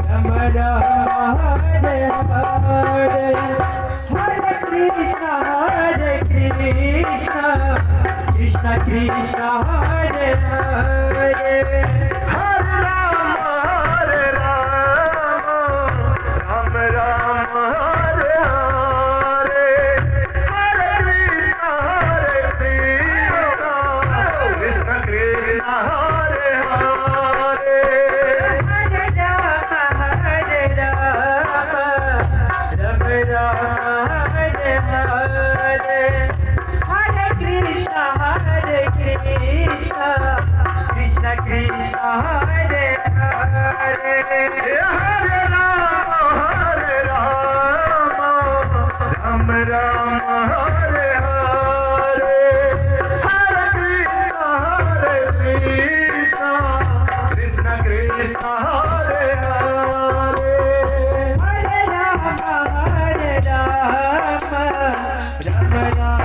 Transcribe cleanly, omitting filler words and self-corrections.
Ram Ram Hare Hare Hare Krishna Krishna Krishna Hare Hare Hare Rama Hare Rama Rama Rama Hare Hare Hare Krishna Krishna Krishna Hare Hare Hare Rama Hare Rama Rama Rama Hare Hare Hare Krishna Krishna Krishna Hare Hare Hare Rama Hare Rama Rama Rama Hare Hare Hare Krishna Krishna Krishna Hare Hare Hare Rama Hare Rama Rama